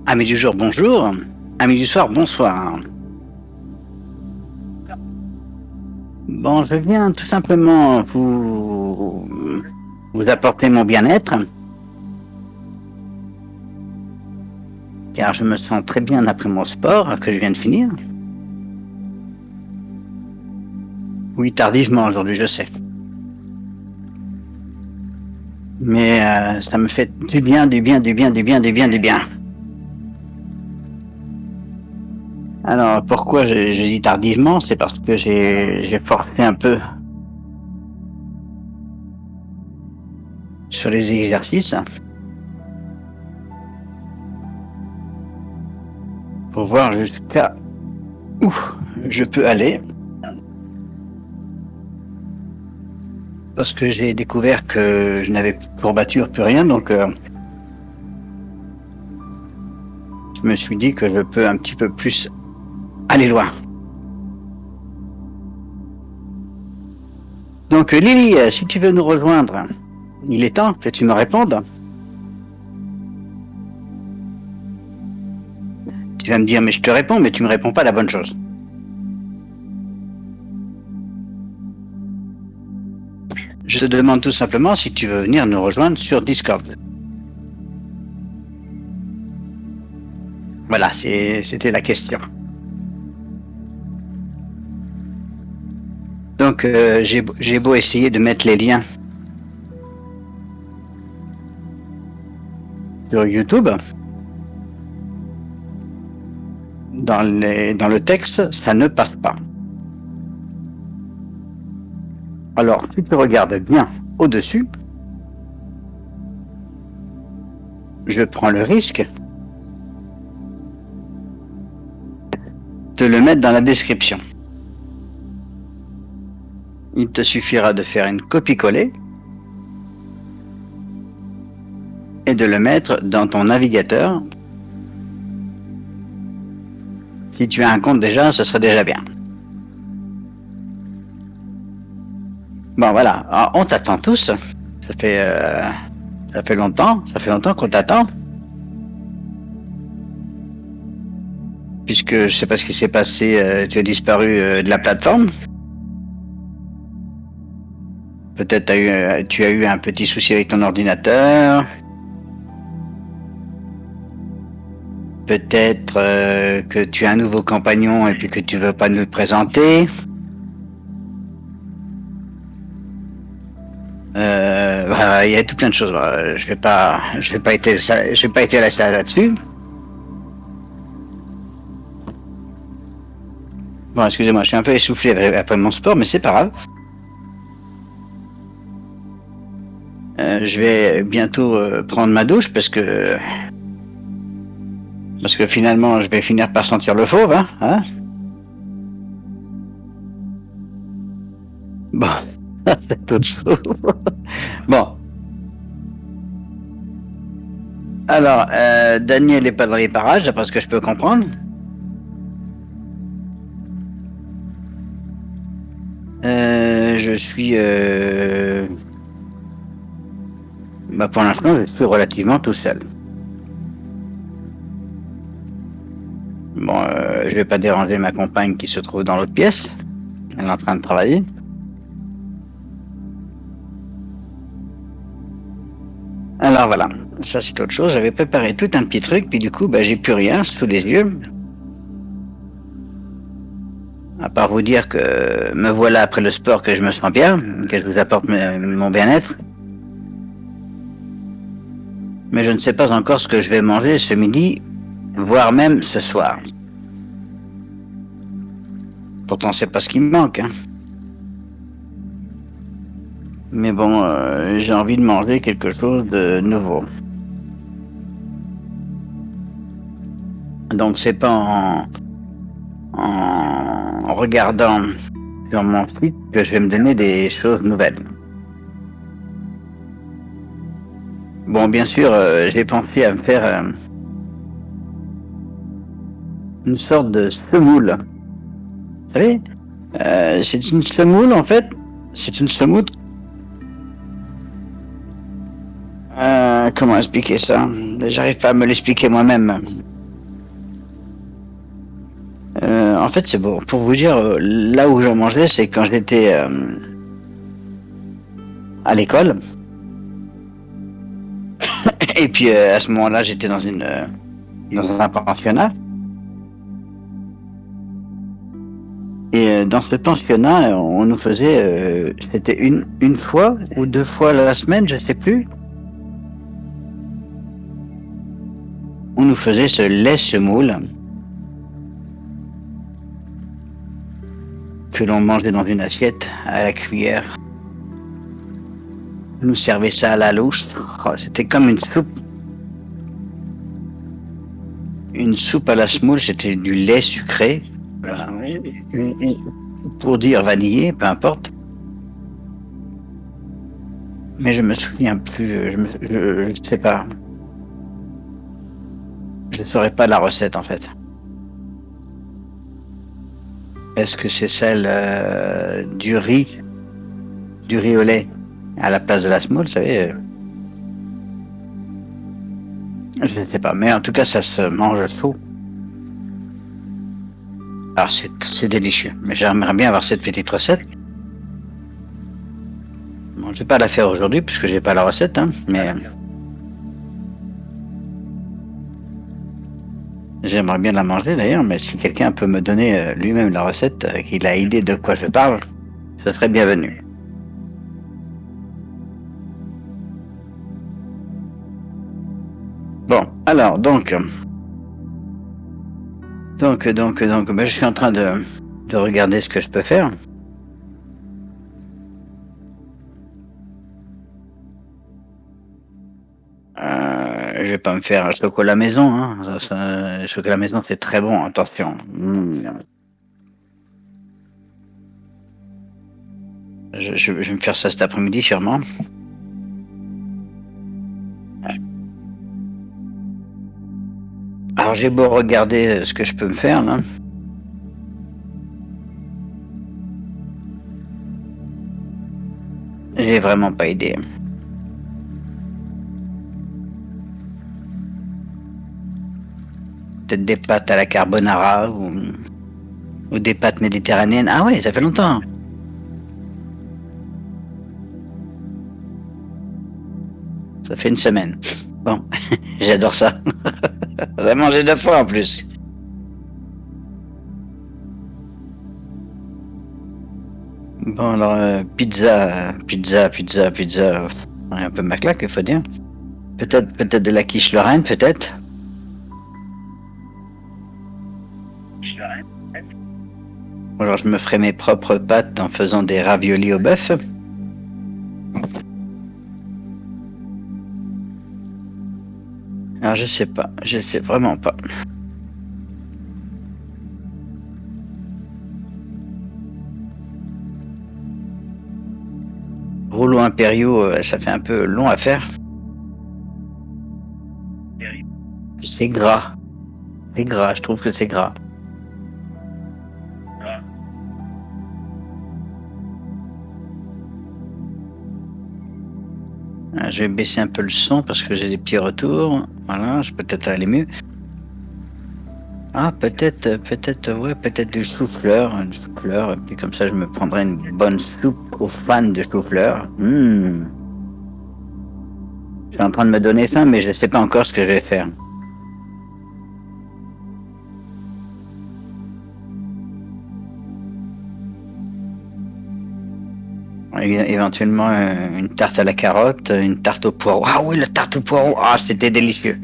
Amis du jour, bonjour. Amis du soir, bonsoir. Bon, je viens tout simplement vous apporter mon bien-être, car je me sens très bien après mon sport que je viens de finir. Oui, tardivement aujourd'hui, je sais. Mais ça me fait du bien, du bien, du bien, du bien, du bien, du bien. Alors, pourquoi je dis tardivement? C'est parce que j'ai forcé un peu sur les exercices pour voir jusqu'à où je peux aller. Parce que j'ai découvert que je n'avais plus de courbature, plus rien, donc je me suis dit que je peux un petit peu plus aller loin. Donc Lily, si tu veux nous rejoindre, il est temps que tu me répondes. Tu vas me dire, mais je te réponds, mais tu me réponds pas la bonne chose. Je te demande tout simplement si tu veux venir nous rejoindre sur Discord. Voilà, c'était la question. Donc j'ai beau essayer de mettre les liens sur YouTube, dans le texte, ça ne passe pas. Alors, si tu regardes bien au-dessus, je prends le risque de le mettre dans la description. Il te suffira de faire une copie-coller et de le mettre dans ton navigateur. Si tu as un compte déjà, ce serait déjà bien. Bon voilà, alors, on t'attend tous. Ça fait longtemps qu'on t'attend. Puisque je sais pas ce qui s'est passé, tu as disparu de la plateforme. Peut-être tu as eu un petit souci avec ton ordinateur. Peut-être que tu as un nouveau compagnon et puis que tu veux pas nous le présenter. Voilà, il y a tout plein de choses. Je vais pas étaler là-dessus. Bon, excusez-moi, je suis un peu essoufflé après mon sport, mais c'est pas grave. Je vais bientôt prendre ma douche parce que finalement je vais finir par sentir le fauve, hein. Bon, c'est autre chose. Bon. Alors, Daniel n'est pas dans les parages, d'après ce que je peux comprendre. Je suis... pour l'instant, je suis relativement tout seul. Bon, je vais pas déranger ma compagne qui se trouve dans l'autre pièce. Elle est en train de travailler. Alors voilà, ça c'est autre chose. J'avais préparé tout un petit truc, puis du coup, j'ai plus rien sous les yeux. À part vous dire que me voilà après le sport, que je me sens bien, que je vous apporte mon bien-être. Mais je ne sais pas encore ce que je vais manger ce midi, voire même ce soir. Pourtant, c'est pas ce qui me manque, hein. Mais bon, j'ai envie de manger quelque chose de nouveau. Donc c'est pas en regardant sur mon site que je vais me donner des choses nouvelles. Bon, bien sûr, j'ai pensé à me faire une sorte de semoule. Vous savez, c'est une semoule en fait. C'est une semoule. Comment expliquer ça? J'arrive pas à me l'expliquer moi-même. En fait, c'est bon. Pour vous dire, là où j'en mangeais, c'est quand j'étais à l'école. Et puis à ce moment-là, j'étais dans un pensionnat. Et dans ce pensionnat, on nous faisait, c'était une fois ou deux fois la semaine, je sais plus. On nous faisait ce lait semoule que l'on mangeait dans une assiette à la cuillère. On nous servait ça à la louche. Oh, c'était comme une soupe à la semoule. C'était du lait sucré. Voilà. Pour dire vanillé, peu importe. Mais je me souviens plus. Je sais pas. Je saurais pas la recette en fait. Est-ce que c'est celle du riz au lait à la place de la semoule, vous savez je ne sais pas, mais en tout cas, ça se mange chaud. Alors, c'est délicieux. Mais j'aimerais bien avoir cette petite recette. Bon, je vais pas la faire aujourd'hui puisque j'ai pas la recette, hein, mais j'aimerais bien la manger d'ailleurs. Mais si quelqu'un peut me donner lui-même la recette, qu'il a idée de quoi je parle, ce serait bienvenu. Bon, alors donc, ben, je suis en train de regarder ce que je peux faire. Je vais pas me faire un chocolat maison, hein. Chocolat maison, c'est très bon, attention. Je vais me faire ça cet après-midi, sûrement. Alors, j'ai beau regarder ce que je peux me faire, là. J'ai vraiment pas idée. Peut-être des pâtes à la carbonara ou des pâtes méditerranéennes. Ah ouais, ça fait longtemps. Ça fait une semaine. Bon, j'adore ça. J'ai mangé 2 fois en plus. Bon, alors, pizza. Un peu ma claque, il faut dire. Peut-être de la quiche Lorraine, peut-être. Ou alors je me ferai mes propres pâtes en faisant des raviolis au bœuf. Alors je sais pas, je sais vraiment pas. Rouleaux impériaux, ça fait un peu long à faire. C'est gras. C'est gras, je trouve que c'est gras. Je vais baisser un peu le son parce que j'ai des petits retours. Voilà, je peux peut-être aller mieux. Ah, ouais, peut-être du chou-fleur, et puis comme ça je me prendrai une bonne soupe aux fans de chou-fleur. Je suis en train de me donner faim, mais je sais pas encore ce que je vais faire. Éventuellement une tarte à la carotte, une tarte au poireau. Ah oui, la tarte au poireau, ah c'était délicieux.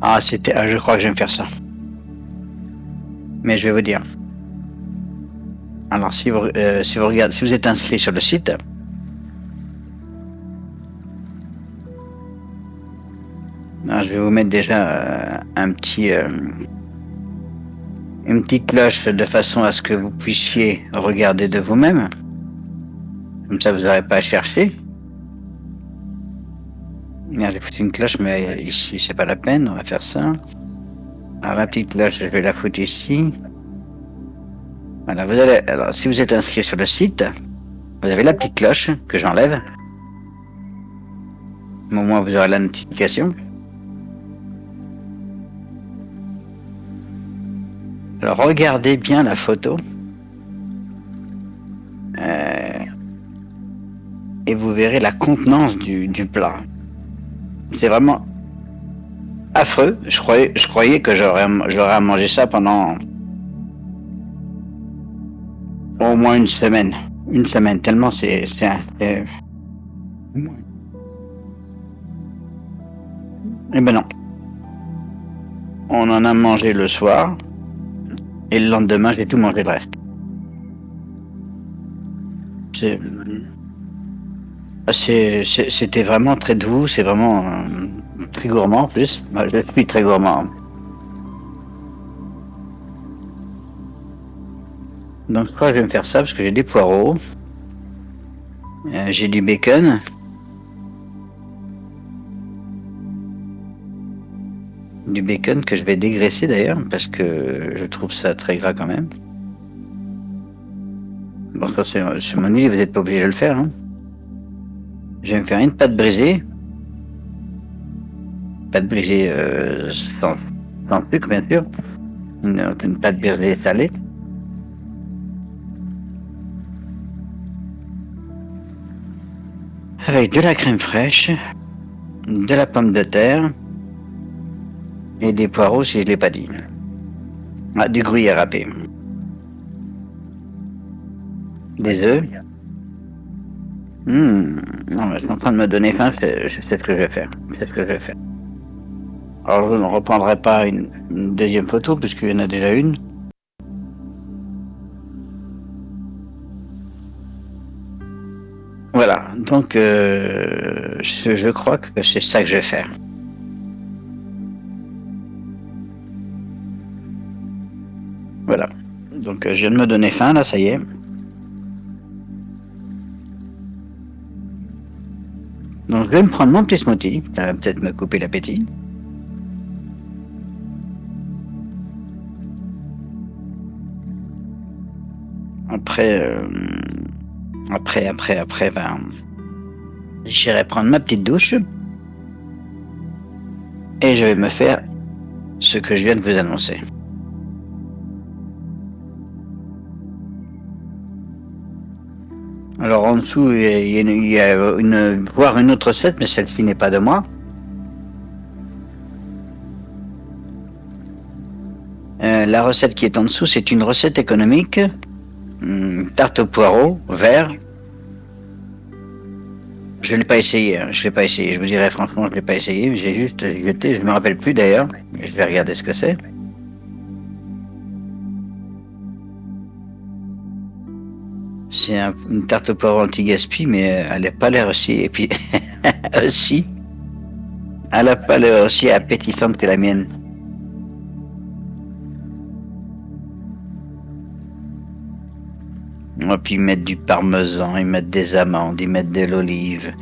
Ah je crois que je vais me faire ça. Mais je vais vous dire. Alors si vous regardez, si vous êtes inscrit sur le site, je vais vous mettre déjà une petite cloche de façon à ce que vous puissiez regarder de vous-même. Comme ça, vous n'aurez pas à chercher. J'ai foutu une cloche, mais ici, c'est pas la peine. On va faire ça. Alors, la petite cloche, je vais la foutre ici. Voilà, alors, si vous êtes inscrit sur le site, vous avez la petite cloche que j'enlève. Au moins, vous aurez la notification. Alors regardez bien la photo. Et vous verrez la contenance du plat. C'est vraiment affreux. Je croyais que j'aurais à manger ça pendant au moins une semaine. Une semaine, tellement c'est. Eh ben non. On en a mangé le soir. Et le lendemain, j'ai tout mangé le reste. C'était vraiment très doux. C'est vraiment très gourmand en plus. Moi, je suis très gourmand. Donc je crois que je vais me faire ça parce que j'ai des poireaux. J'ai du bacon. Du bacon que je vais dégraisser d'ailleurs parce que je trouve ça très gras quand même. Bon, ça c'est mon idée, vous n'êtes pas obligé de le faire. Hein. Je vais me faire une pâte brisée. Pâte brisée sans sucre bien sûr. Une pâte brisée salée. Avec de la crème fraîche, de la pomme de terre et des poireaux si je ne l'ai pas dit. Ah, du gruyère râpé. Des œufs. Non, je suis en train de me donner faim, je sais ce que je vais faire. C'est ce que je vais faire. Alors je ne reprendrai pas une deuxième photo puisqu'il y en a déjà une. Voilà, donc je crois que c'est ça que je vais faire. Voilà, donc je viens de me donner faim là, ça y est. Donc je vais me prendre mon petit smoothie, ça va peut-être me couper l'appétit. Après, ben, j'irai prendre ma petite douche et je vais me faire ce que je viens de vous annoncer. Alors en dessous, il y a voire une autre recette, mais celle-ci n'est pas de moi. La recette qui est en dessous, c'est une recette économique. Tarte au poireau, vert. Je l'ai pas essayé, hein. Je l'ai pas essayé. Je vous dirais franchement, je l'ai pas essayé. J'ai juste jeté, je me rappelle plus d'ailleurs. Je vais regarder ce que c'est. C'est une tarte au poireau anti-gaspi, mais elle n'a pas l'air aussi. Et puis aussi, elle n'a pas l'air aussi appétissante que la mienne. Et puis ils mettent du parmesan, ils mettent des amandes, ils mettent de l'olive.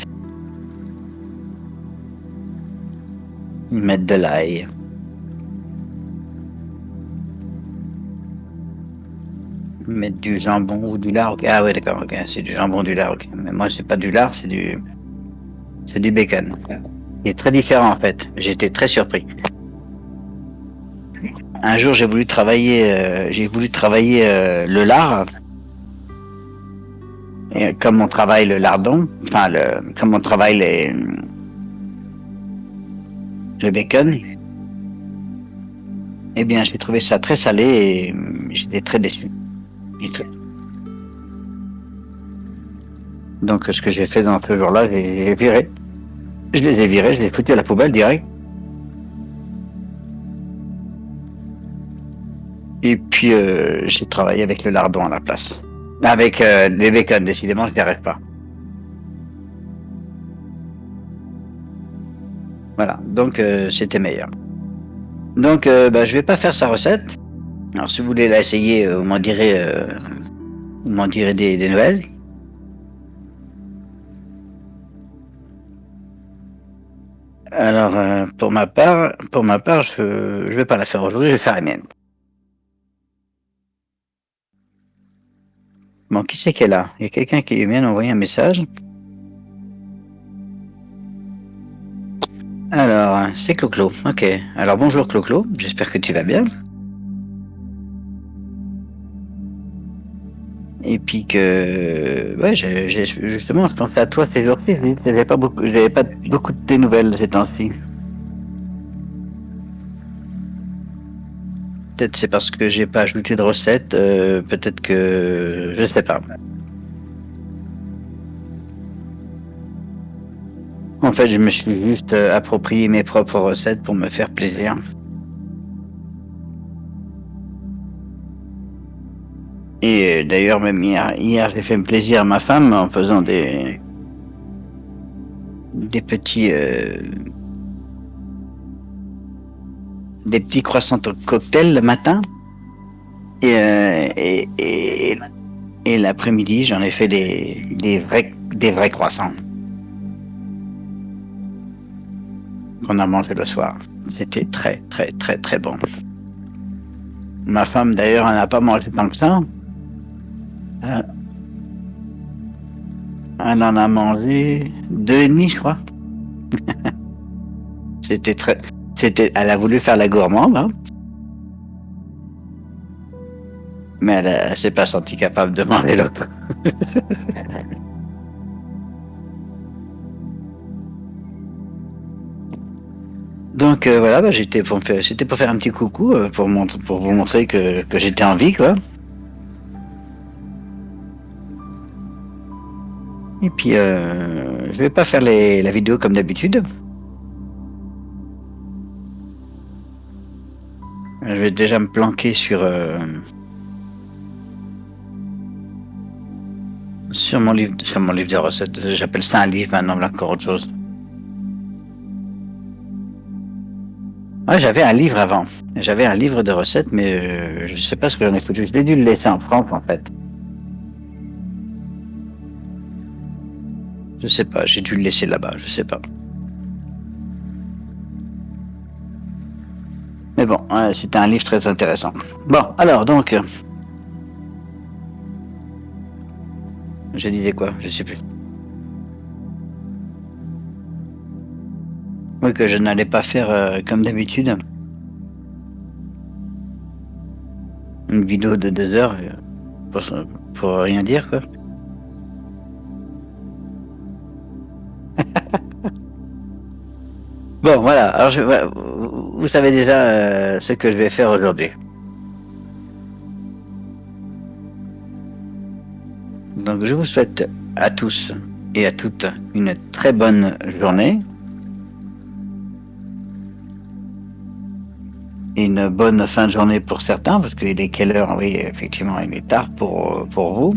Ils mettent de l'ail. Ils mettent du jambon ou du lard. Okay. Ah oui, d'accord, ok. C'est du jambon, du lard. Okay. Mais moi, c'est pas du lard, c'est du bacon. Il est très différent en fait. J'ai été très surpris. Un jour, j'ai voulu travailler le lard. Et comme on travaille le lardon, enfin, comme on travaille le bacon, eh bien, j'ai trouvé ça très salé et j'étais très déçu. Donc, ce que j'ai fait dans ce jour-là, j'ai viré. Je les ai virés, je les ai foutus à la poubelle direct. Et puis, j'ai travaillé avec le lardon à la place. Avec les bacon, décidément, je n'y arrive pas. Voilà, donc c'était meilleur. Donc, bah, je vais pas faire sa recette. Alors, si vous voulez la essayer, vous m'en direz des nouvelles. Alors, pour ma part, je vais pas la faire aujourd'hui, je vais faire la mienne. Bon, qui c'est qui est là? Il y a quelqu'un qui vient d'envoyer un message. Alors, c'est Clo-Clo. Ok. Alors, bonjour Clo-Clo, j'espère que tu vas bien. Et puis que, ouais, justement, je pensais à toi ces jours-ci. J'avais pas beaucoup de tes nouvelles ces temps-ci. Peut-être c'est parce que j'ai pas ajouté de recettes. Peut-être que, je sais pas. En fait, je me suis juste approprié mes propres recettes pour me faire plaisir. Et d'ailleurs, même hier, j'ai fait plaisir à ma femme en faisant des petits, des petits croissants au cocktail le matin. Et, et l'après-midi, j'en ai fait des vrais croissants qu'on a mangé le soir. C'était très, très, très, très bon. Ma femme, d'ailleurs, elle n'a pas mangé tant que ça. Euh, Elle en a mangé deux et demi, je crois. C'était très, elle a voulu faire la gourmande, hein, mais elle s'est pas sentie capable de manger l'autre. Donc voilà, bah, c'était pour faire un petit coucou, pour vous montrer que j'étais en vie, quoi. Et puis je vais pas faire la vidéo comme d'habitude. Je vais déjà me planquer sur mon livre de recettes. J'appelle ça un livre maintenant, là, encore autre chose. Ouais, j'avais un livre avant. J'avais un livre de recettes, mais je sais pas ce que j'en ai foutu. Je l'ai dû le laisser en France, en fait. Je sais pas, j'ai dû le laisser là-bas, je sais pas. Mais bon, ouais, c'était un livre très intéressant. Bon, alors donc, je disais quoi? Je sais plus. Oui, que je n'allais pas faire comme d'habitude une vidéo de 2 heures pour, pour rien dire, quoi. Bon, voilà. Alors, voilà, vous savez déjà ce que je vais faire aujourd'hui. Donc, je vous souhaite à tous et à toutes une très bonne journée. Et une bonne fin de journée pour certains, parce qu'il est quelle heure? Oui, effectivement, il est tard pour vous.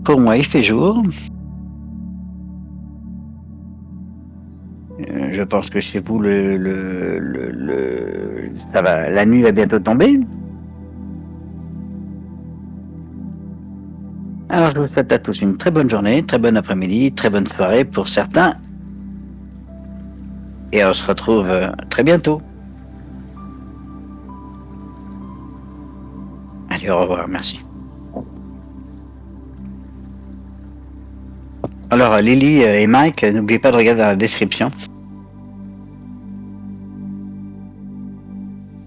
Pour moi, il fait jour. Je pense que chez vous, ça va, la nuit va bientôt tomber. Alors, je vous souhaite à tous une très bonne journée, très bon après-midi, très bonne soirée pour certains. Et on se retrouve très bientôt. Allez, au revoir, merci. Alors, Lily et Mike, n'oubliez pas de regarder dans la description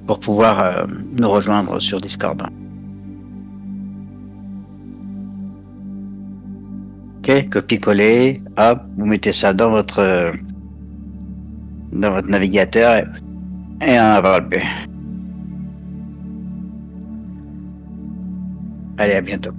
pour pouvoir nous rejoindre sur Discord. Ok, copier-coller, hop, vous mettez ça dans votre navigateur et on va le. Allez, à bientôt.